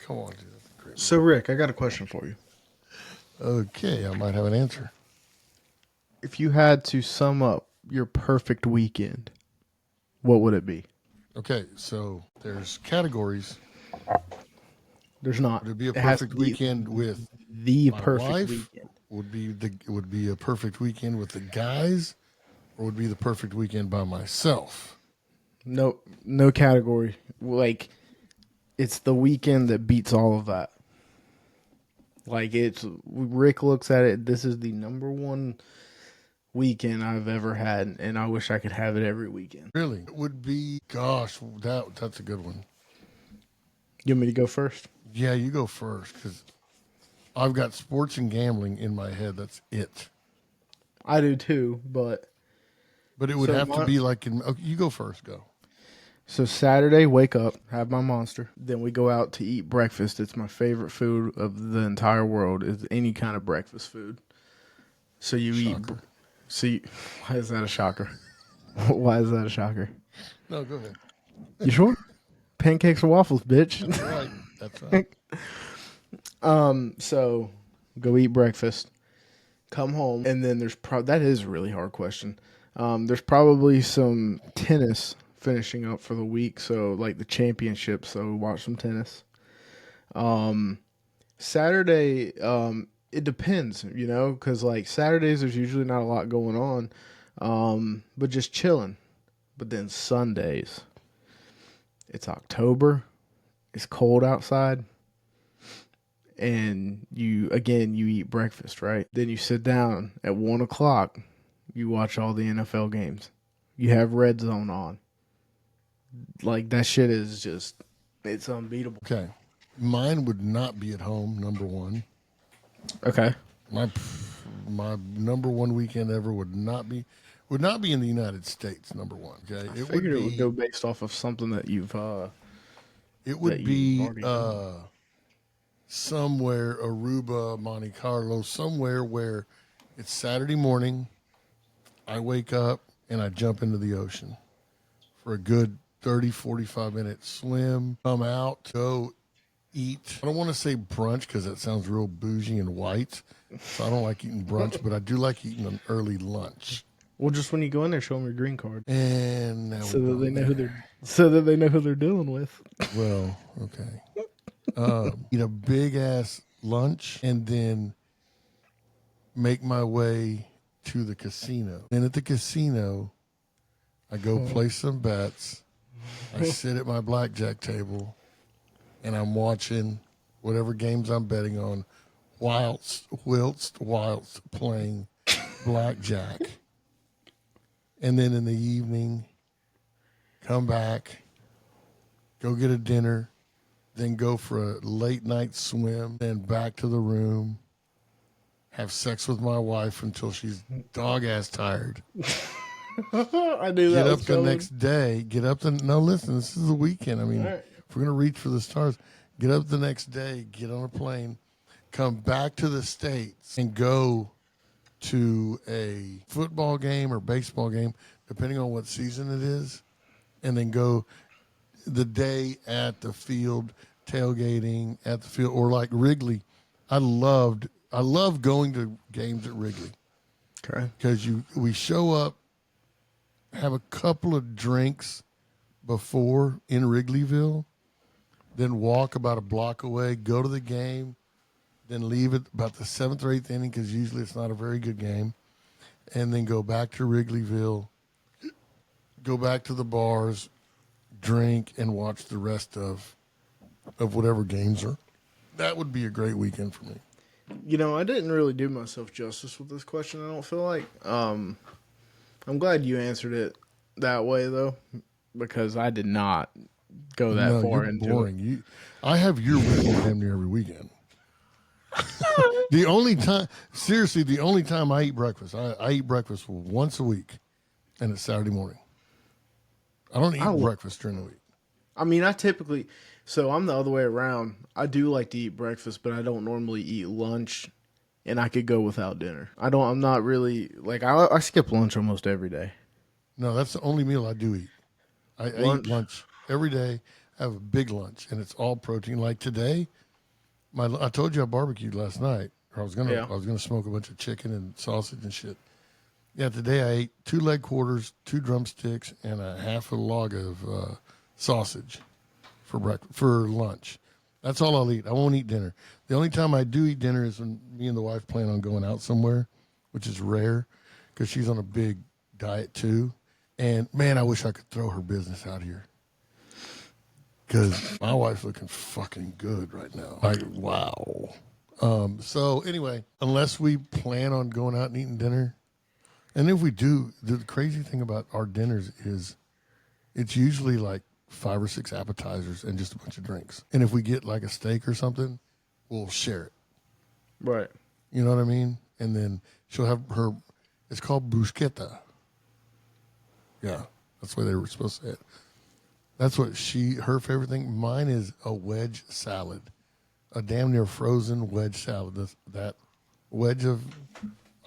Come on, dude. That's a great So, Rick, I got a question for you. movie. Okay, I might have an answer. If you had to sum up your perfect weekend, what would it be? Okay, so there's categories. There's not. Would it be a It has to perfect be weekend with the my perfect wife? weekend. Would be a perfect weekend with the guys, or would be the perfect weekend by myself? No category. Like, it's the weekend that beats all of that. Like, Rick looks at it, this is the number one weekend I've ever had, and I wish I could have it every weekend. Really, it would be. Gosh, that's a good one. You want me to go first? Yeah, you go first because I've got sports and gambling in my head. That's it. I do too, but But it would So have to my- be like in. Okay, you go first. Go. so Saturday, wake up, have my Monster. Then we go out to eat breakfast. It's my favorite food of the entire world. Is any kind of breakfast food. So you Shocker. why is that a shocker? Why is that a shocker? No, go ahead. You sure? Pancakes or waffles, bitch. That's right. That's right. So go eat breakfast, come home, and then that is a really hard question. There's probably some tennis finishing up for the week, so like the championship. So watch some tennis. Saturday, it depends, because like Saturdays there's usually not a lot going on, but just chilling. But then Sundays, it's October, it's cold outside. And you eat breakfast, right? Then you sit down at 1:00. You watch all the NFL games. You have Red Zone on. Like that shit is it's unbeatable. Okay. Mine would not be at home. Number one. Okay. My number one weekend ever would not be in the United States. Number one. Okay. I figured it would go based off of something that you've. It would that you've be already done. somewhere Aruba, Monte Carlo, somewhere where it's Saturday morning. I wake up and I jump into the ocean for a good 30, 45 minute swim, come out, go eat. I don't want to say brunch because that sounds real bougie and white. So I don't like eating brunch, but I do like eating an early lunch. Well, just when you go in there, show them your green card, And now so we're that they know there. who they're dealing with. Well, okay. Eat a big ass lunch and then make my way to the casino. And at the casino, I go play some bets. I sit at my blackjack table and I'm watching whatever games I'm betting on whilst playing blackjack. And then in the evening, come back, go get a dinner, then go for a late night swim, then back to the room, have sex with my wife until she's dog-ass tired. I knew Get that up was the coming. next day. No, listen, this is the weekend. I mean, All right. if we're going to reach for the stars, get up the next day, get on a plane, come back to the States, and go to a football game or baseball game, depending on what season it is, and then go the day at the field, tailgating at the field, or like Wrigley. I love going to games at Wrigley. Okay. Because we show up, have a couple of drinks before in Wrigleyville, then walk about a block away, go to the game, then leave at about the 7th or 8th inning because usually it's not a very good game, and then go back to Wrigleyville, go back to the bars, drink, and watch the rest of whatever games are. That would be a great weekend for me. I didn't really do myself justice with this question, I don't feel like. I'm glad you answered it that way, though, because I did not go that far you're into boring. I have your weekend damn near every weekend. The only time I eat breakfast, I eat breakfast once a week, and it's Saturday morning. I don't eat breakfast during the week. I mean, so I'm the other way around. I do like to eat breakfast, but I don't normally eat lunch, and I could go without dinner. I'm not really, like, I skip lunch almost every day. No, that's the only meal I do eat. I eat lunch every day. have a big lunch, and it's all protein. Like today, I told you I barbecued last night. Or I was gonna smoke a bunch of chicken and sausage and shit. Yeah, today I ate 2 leg quarters, 2 drumsticks, and a half a log of sausage for lunch. That's all I'll eat. I won't eat dinner. The only time I do eat dinner is when me and the wife plan on going out somewhere, which is rare because she's on a big diet too. And man, I wish I could throw her business out here because my wife's looking fucking good right now. Like, wow. So anyway, unless we plan on going out and eating dinner, and if we do, the crazy thing about our dinners is it's usually like 5 or 6 appetizers and just a bunch of drinks. And if we get like a steak or something, we'll share it. Right. You know what I mean? And then she'll have it's called bruschetta. Yeah, that's the way they were supposed to say it. That's what her favorite thing. Mine is a wedge salad. A damn near frozen wedge salad. That wedge of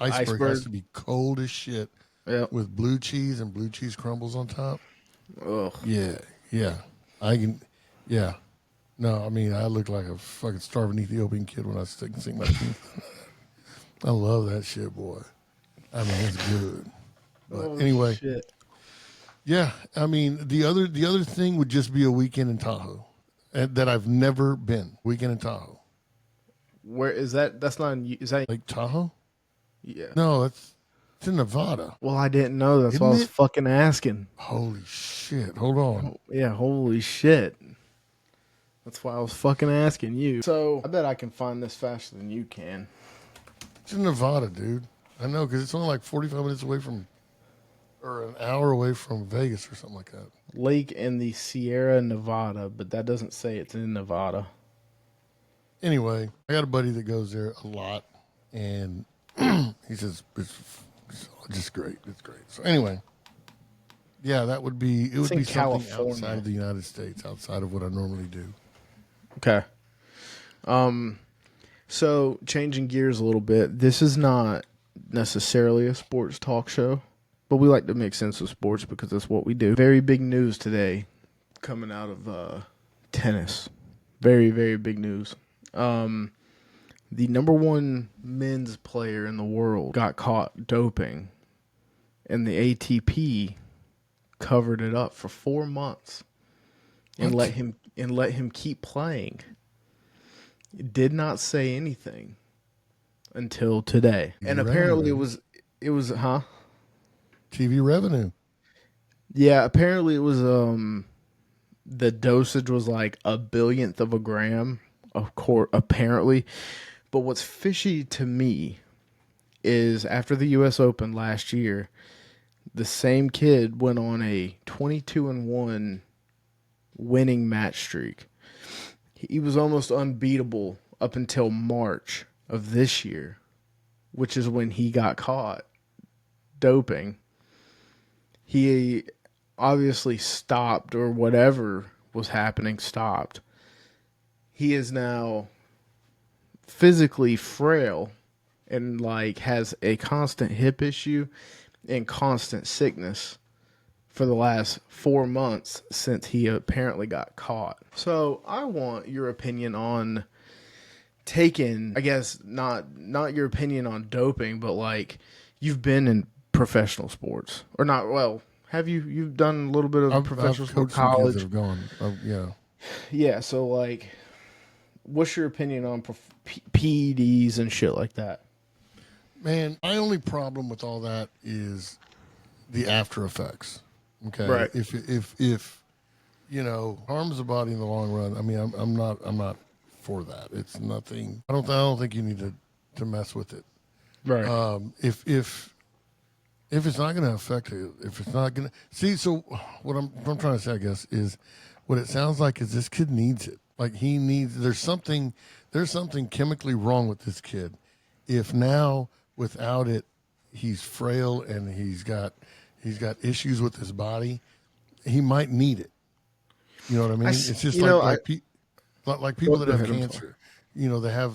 iceberg has to be cold as shit. Yep. With blue cheese and blue cheese crumbles on top. Ugh. Yeah. I can. Yeah. No, I mean I look like a fucking starving Ethiopian kid when I sink my teeth. I love that shit, boy. I mean it's good. But anyway, shit. Yeah. I mean the other thing would just be a weekend in Tahoe. That I've never been. Weekend in Tahoe. Where is that? That's not. Is that Lake Tahoe? Yeah. No, it's in Nevada. Well, I didn't know. That's why I was fucking asking. Holy shit! Hold on. Yeah. Holy shit. That's why I was fucking asking you. So I bet I can find this faster than you can. It's in Nevada, dude. I know because it's only like 45 minutes away from, or an hour away from Vegas or something like that. Lake in the Sierra Nevada, but that doesn't say it's in Nevada. Anyway, I got a buddy that goes there a lot, and he says it's just great. It's great. So anyway, yeah, it would be something California. outside of the United States, outside of what I normally do. Okay. So changing gears a little bit, this is not necessarily a sports talk show, but we like to make sense of sports because that's what we do. Very big news today coming out of tennis. Very, very big news. The number 1 men's player in the world got caught doping, and the ATP covered it up for 4 months and let him keep playing. Did not say anything until today. And apparently it was TV revenue. Yeah, apparently it was the dosage was like 1/1000th of a gram, of course, apparently. But what's fishy to me is after the US Open last year, the same kid went on a 22-1 winning match streak. He was almost unbeatable up until March of this year, which is when he got caught doping. He obviously stopped, or whatever was happening stopped. He is now physically frail and like has a constant hip issue and constant sickness for the last 4 months since he apparently got caught. So I want your opinion on taking, I guess not your opinion on doping, but like you've been in professional sports or not. Well, have you've done a little bit of professional sports, college? Kids that have gone. Yeah. Yeah. So like, what's your opinion on PEDs and shit like that? Man, my only problem with all that is the after effects. Okay. Right. If harms the body in the long run, I mean, I'm not for that. It's nothing. I don't think you need to mess with it. Right. If it's not going to affect it, if it's not going to see, so what I'm trying to say, I guess, is what it sounds like is this kid needs it. Like there's something chemically wrong with this kid. If now without it, he's frail and he's got issues with his body, he might need it. You know what I mean? It's just like people that have cancer. They have,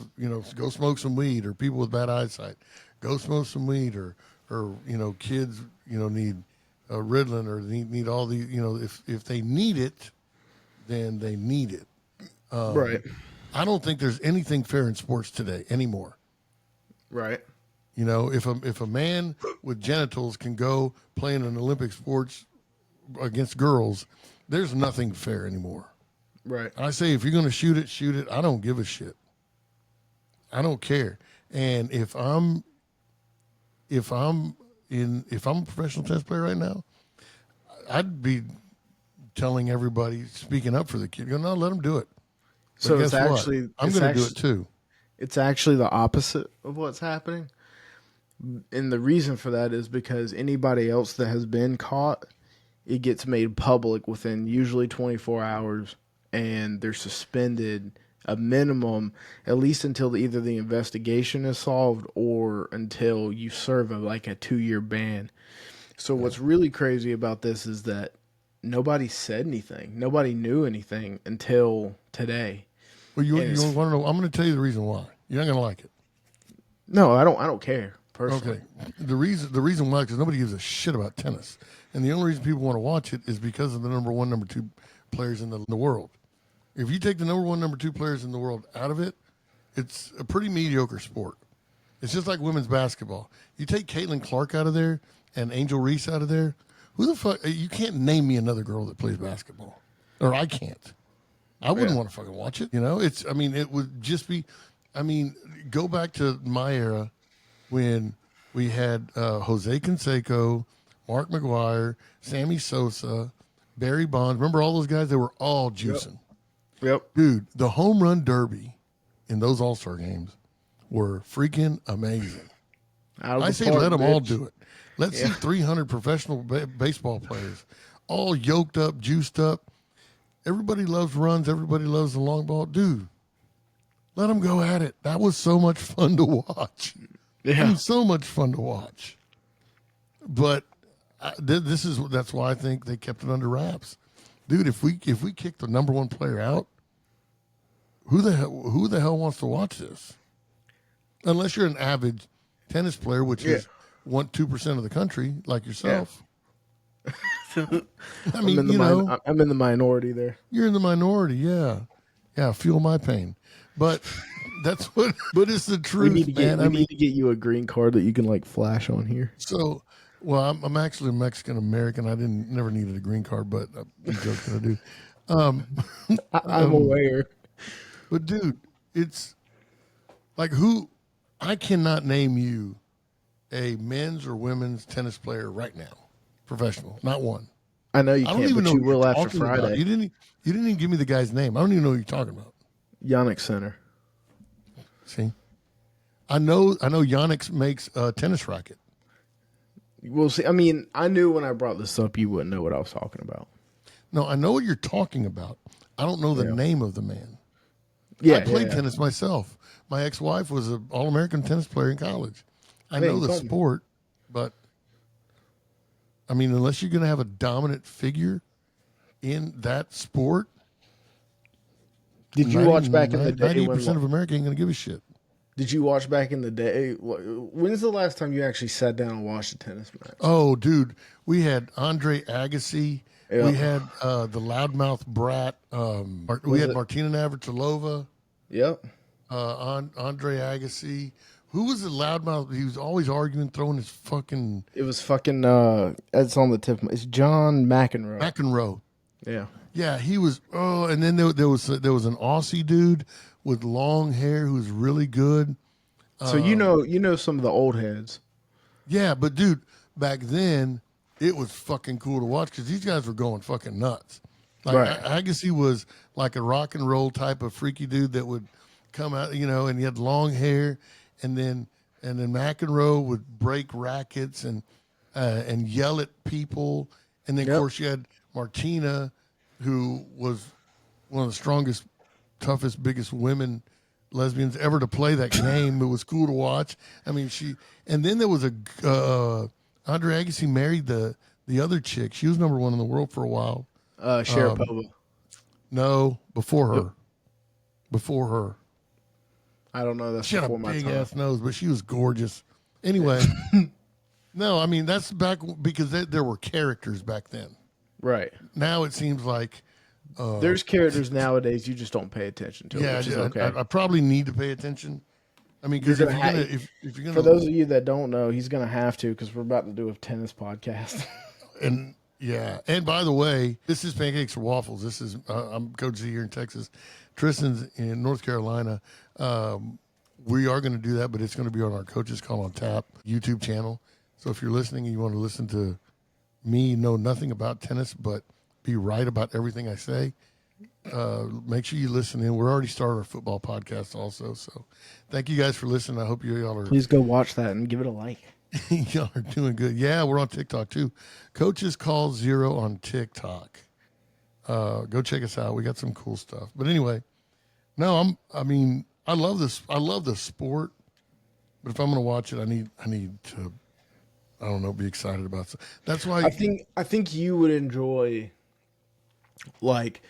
go smoke some weed, or people with bad eyesight, go smoke some weed, or kids, need Ritalin, or need all the, if they need it, then they need it. Right. I don't think there's anything fair in sports today anymore. Right. You know, if a man with genitals can go play in an Olympic sports against girls, there's nothing fair anymore. Right. I say if you're going to shoot it, shoot it. I don't give a shit. I don't care. And if I'm a professional tennis player right now, I'd be telling everybody, speaking up for the kid, go, no, let him do it. But So guess it's actually what? I'm going to do it too. It's actually the opposite of what's happening. And the reason for that is because anybody else that has been caught, it gets made public within usually 24 hours, and they're suspended a minimum, at least until either the investigation is solved or until you serve a 2-year ban. So what's really crazy about this is that nobody said anything. Nobody knew anything until today. Well, you want to know? I'm going to tell you the reason why. You're not going to like it. No, I don't care personally. Okay. The reason why, because nobody gives a shit about tennis, and the only reason people want to watch it is because of the number one, number two players in the world. If you take the number one, number two players in the world out of it, it's a pretty mediocre sport. It's just like women's basketball. You take Caitlin Clark out of there and Angel Reese out of there. Who the fuck? You can't name me another girl that plays basketball, or I can't. I wouldn't want to fucking watch it. You know, it would just be. Go back to my era when we had Jose Canseco, Mark McGuire, Sammy Sosa, Barry Bonds. Remember all those guys? They were all juicing. Yep. Dude, the home run derby in those All-Star games were freaking amazing. I say let them all do it. Let's see 300 professional baseball players all yoked up, juiced up. Everybody loves runs. Everybody loves the long ball. Dude, let them go at it. That was so much fun to watch. Yeah. It was so much fun to watch. But that's why I think they kept it under wraps. Dude, if we kick the number one player out, who the hell wants to watch this? Unless you're an avid tennis player, which is 2% of the country, like yourself. Yeah. I'm in the minority there. You're in the minority, yeah. Yeah, feel my pain. But that's what. But it's the truth, we need to get you a green card that you can flash on here. So, well, I'm actually a Mexican American. I never needed a green card, but I'm joking. I do. I'm aware. But dude, it's like I cannot name you a men's or women's tennis player right now, professional, not one. I know you can't, but you will after Friday. About. You didn't even give me the guy's name. I don't even know who you're talking about. Jannik Sinner. See, I know Jannik makes a tennis racket. Well, see, I knew when I brought this up, you wouldn't know what I was talking about. No, I know what you're talking about. I don't know the name of the man. Yeah, I played tennis myself. My ex-wife was an All-American tennis player in college. I know the sport, but unless you're going to have a dominant figure in that sport, did you watch back in the day? 90% of America ain't going to give a shit. Did you watch back in the day? When's the last time you actually sat down and watched a tennis match? Oh, dude, we had Andre Agassi. Yep. We had the loudmouth brat. We had Martina Navratilova. Yep. Andre Agassi. Who was the loudmouth? He was always arguing, throwing his fucking. It was fucking. It's on the tip. It's John McEnroe. McEnroe. Yeah. Yeah, he was. Oh, and then there was an Aussie dude with long hair who was really good. So you know some of the old heads. Yeah, but dude, back then it was fucking cool to watch because these guys were going fucking nuts. Agassi was like a rock and roll type of freaky dude that would come out, and he had long hair, and then McEnroe would break rackets and yell at people, and then of course you had Martina, who was one of the strongest, toughest, biggest lesbians ever to play that game. It was cool to watch. And then there was Andre Agassi married the other chick. She was number one in the world for a while. Sharapova. No, before her. Before her. I don't know. That's she had a big ass nose, but she was gorgeous. Anyway, no, that's back because there were characters back then. Right. Now it seems like There's characters nowadays you just don't pay attention to, Yeah, which is okay. I probably need to pay attention. I mean, because You're if gonna you're ha- gonna if you're For gonna those of you that don't know, he's gonna have to because we're about to do a tennis podcast. and yeah, and by the way, this is Pancakes or Waffles. This is I'm Coach Z here in Texas. Tristan's in North Carolina. We are going to do that, but it's going to be on our Coaches Call on Tap YouTube channel. So if you're listening and you want to listen to me know nothing about tennis, but be right about everything I say, make sure you listen in. We're already started our football podcast also. So thank you guys for listening. I hope y'all are Please go watch that and give it a like. y'all are doing good. Yeah, we're on TikTok too. Coaches Call 0 on TikTok. Go check us out. We got some cool stuff. But anyway, no, I love this. I love the sport. But if I'm going to watch it, I need to, I don't know, be excited about it. That's why I think you would enjoy like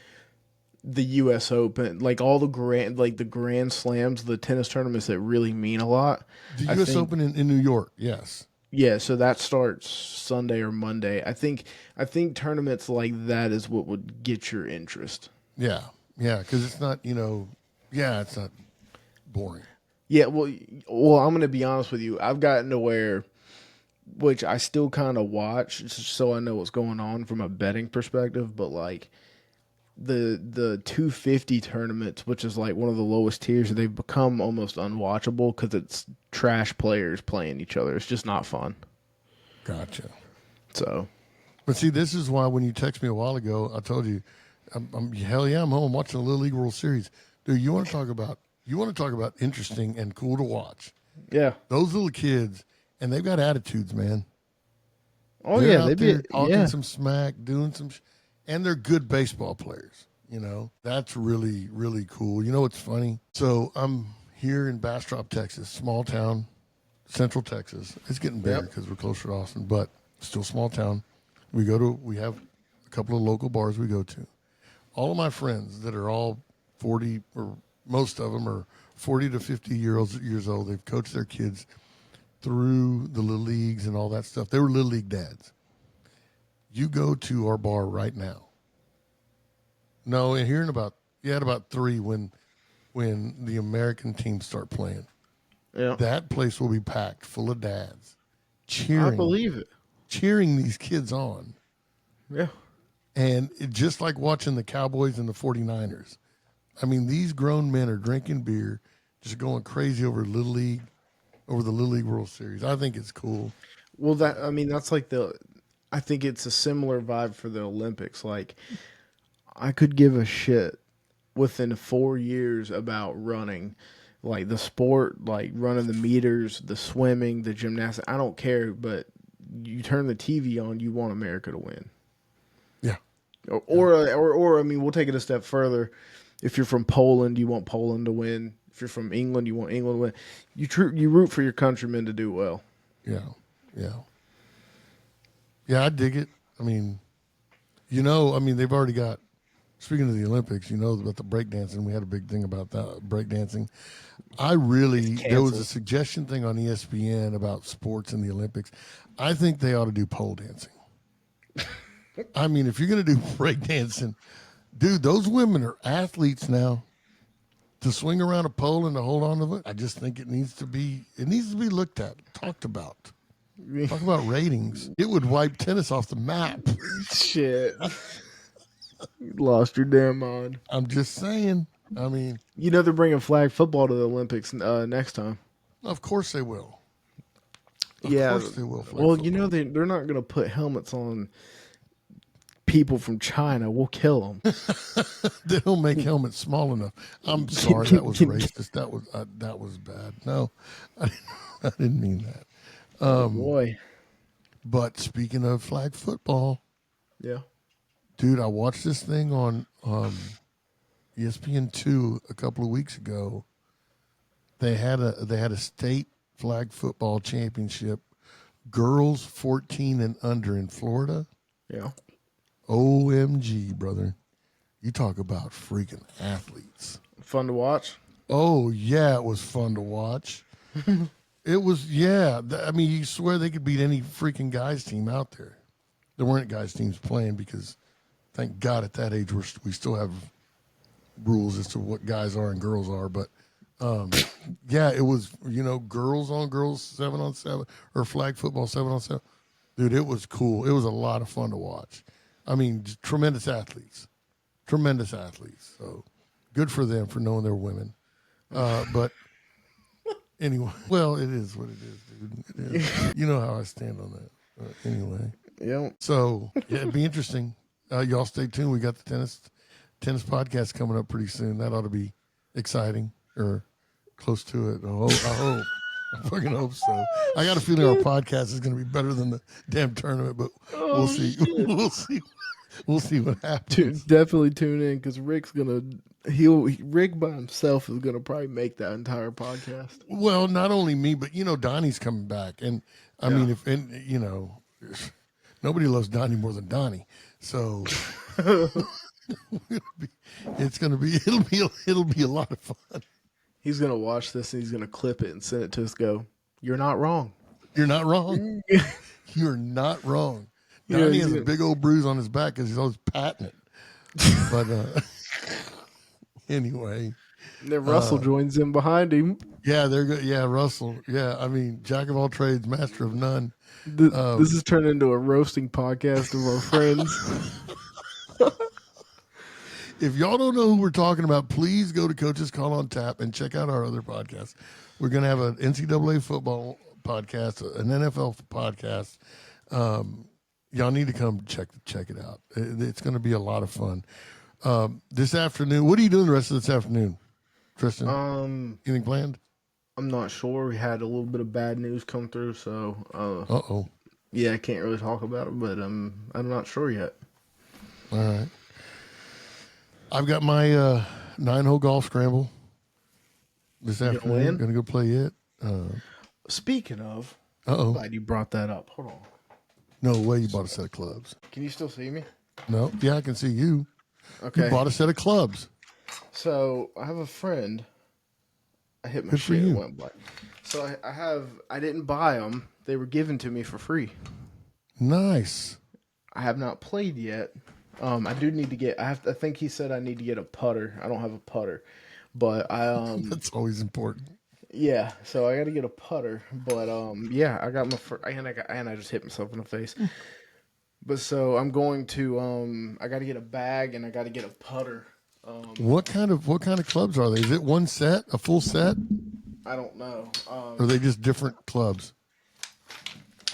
the U.S. Open, like all the grand slams, the tennis tournaments that really mean a lot. the U.S. Open in New York. Yes. Yeah, so that starts Sunday or Monday. I think tournaments like that is what would get your interest. Yeah. Yeah. Because it's not, it's not boring. Yeah, well, I'm going to be honest with you. I've gotten to where, which I still kind of watch, just so I know what's going on from a betting perspective. But like the 250 tournaments, which is like one of the lowest tiers, they've become almost unwatchable because it's trash players playing each other. It's just not fun. Gotcha. So, But see, this is why when you text me a while ago, I told you, hell yeah, I'm home. I'm watching the Little League World Series. Dude, you want to talk about interesting and cool to watch. yeah. Those little kids, and they've got attitudes, man. Oh, They're yeah. out They there be, talking yeah. some smack, doing some, and they're good baseball players. That's really, really cool. You know what's funny? So I'm here in Bastrop, Texas, small town, Central Texas. It's getting bigger because we're closer to Austin, but still small town. We have a couple of local bars we go to. All of my friends that are all 40, or most of them are 40 to 50 years old. They've coached their kids through the little leagues and all that stuff. They were little league dads. You go to our bar right now. No, and here in about 3 when the American teams start playing. Yeah. That place will be packed full of dads I believe it. cheering these kids on. Yeah. And just like watching the Cowboys and the 49ers. I mean, these grown men are drinking beer, just going crazy over the Little League World Series. I think it's cool. Well, that's like I think it's a similar vibe for the Olympics. Like, I could give a shit within 4 years about running, like the sport, like running the meters, the swimming, the gymnastics. I don't care, but you turn the TV on, you want America to win. Yeah. Or I mean, we'll take it a step further. If you're from Poland, you want Poland to win. If you're from England, you want England to win. You root for your countrymen to do well. Yeah. Yeah. Yeah, I dig it. I mean, they've already got, speaking of the Olympics, about the breakdancing. We had a big thing about that, breakdancing. There was a suggestion thing on ESPN about sports in the Olympics. I think they ought to do pole dancing. I mean, if you're going to do breakdancing, dude, those women are athletes now. To swing around a pole and to hold on to it, I just think it needs to be looked at, talked about. Talk about ratings. It would wipe tennis off the map. Shit. You lost your damn mind. I'm just saying. I mean, they're bringing flag football to the Olympics next time. of course they will. Of course they will. Well, they're not going to put helmets on people from China. We'll kill them. They don't make helmets small enough. I'm sorry, that was racist. That was bad. No, I didn't mean that. Boy. But speaking of flag football, Yeah. dude, I watched this thing on ESPN2 a couple of weeks ago. They had a state flag football championship, girls 14 and under in Florida. Yeah. OMG, brother. You talk about freaking athletes. Fun to watch. Oh, yeah, it was fun to watch. It was, yeah. I mean, you swear they could beat any freaking guys team out there. There weren't guys teams playing because Thank God at that age we still have rules as to what guys are and girls are. But yeah, it was, girls on girls 7-on-7 or flag football 7-on-7. Dude, it was cool. It was a lot of fun to watch. I mean, tremendous athletes. So good for them for knowing they're women. But anyway, well, it is what it is, dude. It is. You know how I stand on that. Anyway. Yeah. So yeah, it'd be interesting. Y'all stay tuned. We got the tennis podcast coming up pretty soon. That ought to be exciting or close to it. I hope. I fucking hope so. I got a feeling our podcast is going to be better than the damn tournament, but we'll see. We'll see. We'll see what happens. Definitely tune in because Rick by himself is gonna probably make that entire podcast. Well, not only me, but Donnie's coming back, and I mean, nobody loves Donnie more than Donnie. So it'll be a lot of fun. He's gonna watch this and he's gonna clip it and send it to us. Go, you're not wrong. You're not wrong. You're not wrong. Donnie has a big old bruise on his back because he's always patting it. But anyway. And then Russell joins in behind him. Yeah, they're good. Yeah, Russell. Yeah, I mean, jack of all trades, master of none. This has turned into a roasting podcast of our friends. If y'all don't know who we're talking about, please go to Coach's Call on Tap and check out our other podcasts. We're going to have an NCAA football podcast, an NFL podcast. Y'all need to come check it out. It's going to be a lot of fun. This afternoon, what are you doing the rest of this afternoon, Triston? Anything planned? I'm not sure. We had a little bit of bad news come through, so yeah, I can't really talk about it, but I'm not sure yet. All right. I've got my 9-hole golf scramble this afternoon. Going to go play it. Speaking of, I'm glad you brought that up. Hold on. No way you bought a set of clubs. Can you still see me? No. Yeah, I can see you. Okay. You bought a set of clubs. So I have a friend. I hit my Good shit. for you. It went black. So I didn't buy them. They were given to me for free. Nice. I have not played yet. I do need to get. I think he said I need to get a putter. I don't have a putter, but I That's always important. Yeah, so I got to get a putter, but yeah, I got my and I just hit myself in the face. But so I'm going to I got to get a bag and I got to get a putter. What kind of clubs are they? Is it one set, a full set? I don't know. Or are they just different clubs?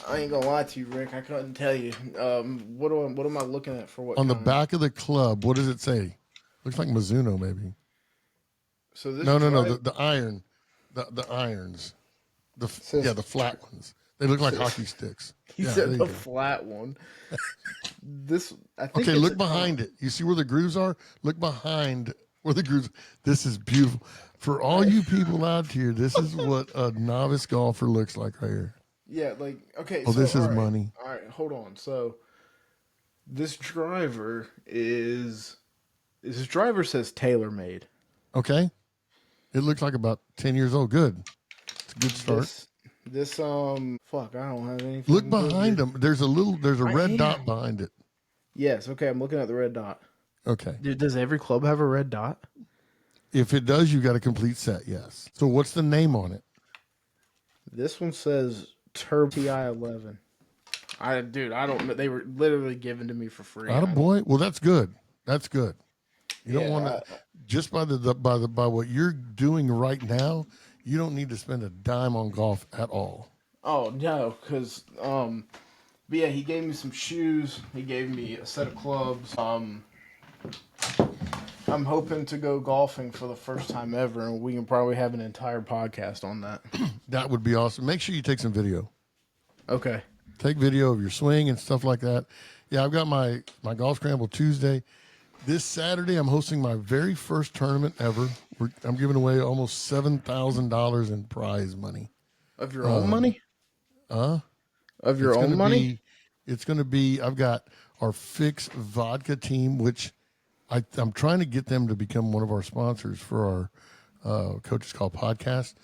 I ain't gonna lie to you, Rick. I couldn't tell you. What am I looking at for what? On the kind? back of the club, what does it say? Looks like Mizuno, maybe. So this No. The iron. The irons, the flat ones. They look like hockey sticks. He said the flat one. I think. Okay, look behind it. You see where the grooves are? Look behind where the grooves. This is beautiful. For all you people out here, this is what a novice golfer looks like right here. Yeah, like okay. Oh, so, this is money. All right, hold on. So this driver says TaylorMade. Okay. It looks like about 10 years old. Good. It's a good start. This fuck, I don't have anything. Look behind them. There's a red dot behind it. Yes, okay, I'm looking at the red dot. Okay. Does every club have a red dot? If it does, you got a complete set, yes. So what's the name on it? This one says Turbo TI11. I don't know. They were literally given to me for free. Boy. Well, that's good. That's good. You don't want to just by what you're doing right now. You don't need to spend a dime on golf at all. Oh no, because but yeah, he gave me some shoes. He gave me a set of clubs. I'm hoping to go golfing for the first time ever, and we can probably have an entire podcast on that. That would be awesome. Make sure you take some video. Okay. Take video of your swing and stuff like that. Yeah, I've got my golf scramble Tuesday. This Saturday, I'm hosting my very first tournament ever. I'm giving away almost $7,000 in prize money. Of your own money? Of your own money? It's going to be, I've got our Fix Vodka team, which I'm trying to get them to become one of our sponsors for our Coach's Call podcast.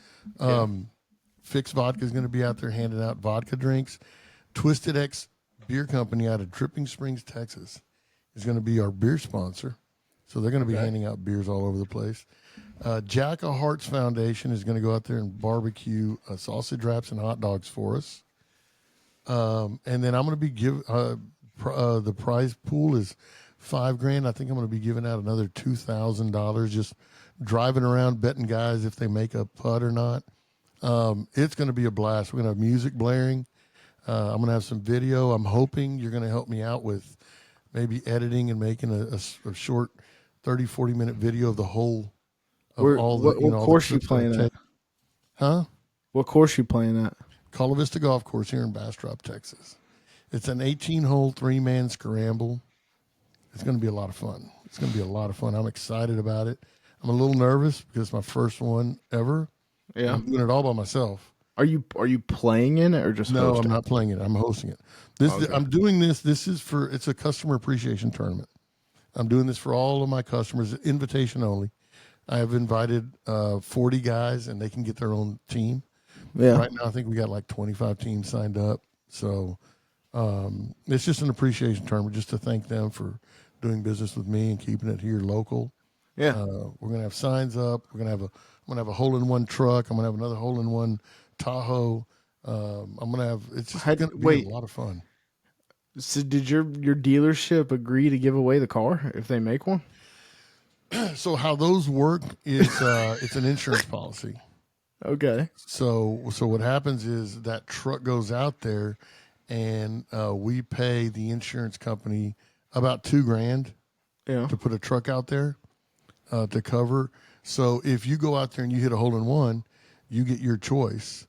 Fix Vodka is going to be out there handing out vodka drinks. Twisted X Beer Company out of Dripping Springs, Texas, is going to be our beer sponsor. So they're going to be handing out beers all over the place. Jack of Hearts Foundation is going to go out there and barbecue sausage wraps and hot dogs for us. And then I'm going to be the prize pool is $5,000. I think I'm going to be giving out another $2,000 just driving around betting guys if they make a putt or not. It's going to be a blast. We're going to have music blaring. I'm going to have some video. I'm hoping you're going to help me out with maybe editing and making a short 30, 40-minute video of the whole all the what course you playing at? Huh? What course you playing at? Cala Vista Golf Course here in Bastrop, Texas. It's an 18-hole, 3-man scramble. It's going to be a lot of fun. It's going to be a lot of fun. I'm excited about it. I'm a little nervous because it's my first one ever. Yeah. I'm doing it all by myself. Are you playing in it or just No, hosting? I'm not playing it. I'm hosting it. I'm doing this. This is it's a customer appreciation tournament. I'm doing this for all of my customers, invitation only. I have invited 40 guys, and they can get their own team. Yeah. Right now, I think we got like 25 teams signed up. So it's just an appreciation tournament just to thank them for doing business with me and keeping it here local. Yeah. We're going to have signs up. I'm going to have a hole-in-one truck. I'm going to have another hole-in-one Tahoe. I'm going to have – it's just going to be a lot of fun. So did your dealership agree to give away the car if they make one? So how those work is it's an insurance policy. Okay. So what happens is that truck goes out there, and we pay the insurance company about $2,000 to put a truck out there to cover. So if you go out there and you hit a hole-in-one, you get your choice.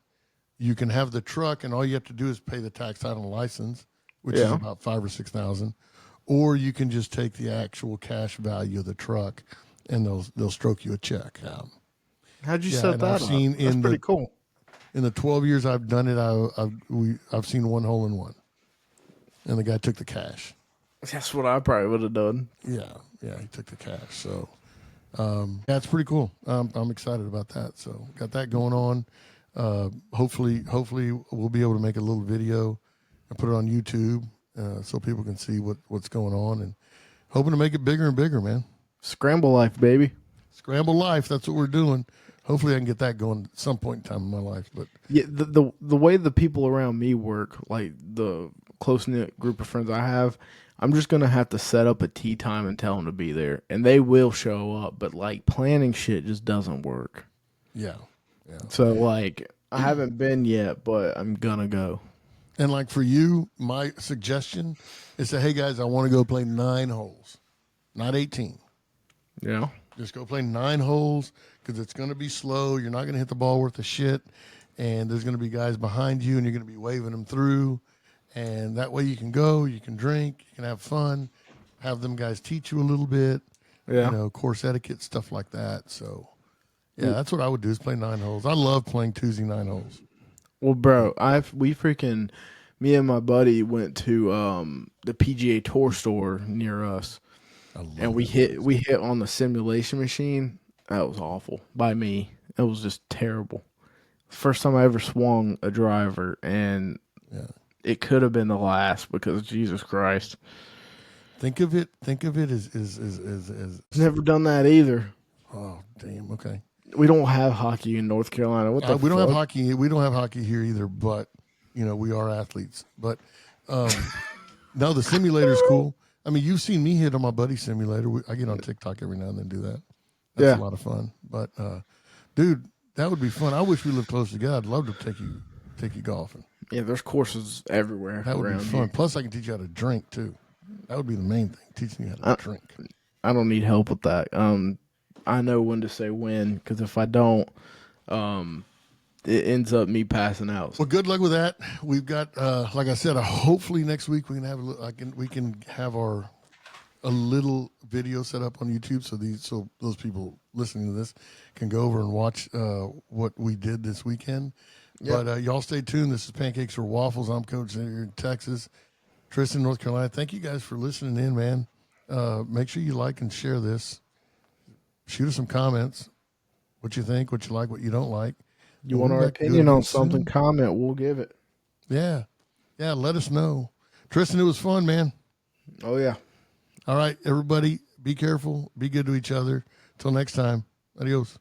You can have the truck, and all you have to do is pay the tax, title, and license, which is about $5,000 or $6,000, or you can just take the actual cash value of the truck, and they'll stroke you a check. How'd you set that up? That's pretty cool. In the 12 years I've done it, I've seen one hole-in-one, and the guy took the cash. That's what I probably would have done. Yeah, he took the cash. So, it's pretty cool. I'm excited about that. So, got that going on. Hopefully, we'll be able to make a little video and put it on YouTube so people can see what's going on, and hoping to make it bigger and bigger, man. Scramble life, baby. Scramble life. That's what we're doing. Hopefully, I can get that going at some point in time in my life. But yeah, the way the people around me work, like the close knit group of friends I have, I'm just gonna have to set up a tee time and tell them to be there, and they will show up. But like planning shit just doesn't work. Yeah. So like, I haven't been yet, but I'm gonna go. And like for you, my suggestion is say, hey guys, I want to go play 9 holes, not 18. Yeah. Just go play 9 holes because it's going to be slow. You're not going to hit the ball worth of shit. And there's going to be guys behind you, and you're going to be waving them through. And that way you can go, you can drink, you can have fun, have them guys teach you a little bit. Yeah. Course etiquette, stuff like that. So, yeah, that's what I would do is play 9 holes. I love playing Tuesday 9 holes. Well, bro, me and my buddy went to the PGA Tour store near us. And we hit on the simulation machine. That was awful by me. It was just terrible. First time I ever swung a driver, and it could have been the last because Jesus Christ. Think of it as Never done that either. Oh damn! Okay. We don't have hockey in North Carolina. We don't have hockey. We don't have hockey here either. But we are athletes. But no, the simulator's cool. I mean, you've seen me hit on my buddy's simulator. I get on TikTok every now and then do that. That's a lot of fun. But, dude, that would be fun. I wish we lived close together. I'd love to take you golfing. Yeah, there's courses everywhere. That would be fun. Here. Plus, I can teach you how to drink, too. That would be the main thing, teaching you how to drink. I don't need help with that. I know when to say when, because if I don't, it ends up me passing out. Well, good luck with that. We've got, like I said, hopefully next week we can have a little video set up on YouTube so those people listening to this can go over and watch what we did this weekend. Yep. But y'all stay tuned. This is Pancakes or Waffles. I'm Coach here in Texas, Triston, North Carolina. Thank you guys for listening in, man. Make sure you like and share this. Shoot us some comments. What you think, what you like, what you don't like. You want our opinion on something, comment, we'll give it. Yeah. Yeah, let us know. Triston, it was fun, man. Oh, yeah. All right, everybody, be careful. Be good to each other. Till next time. Adios.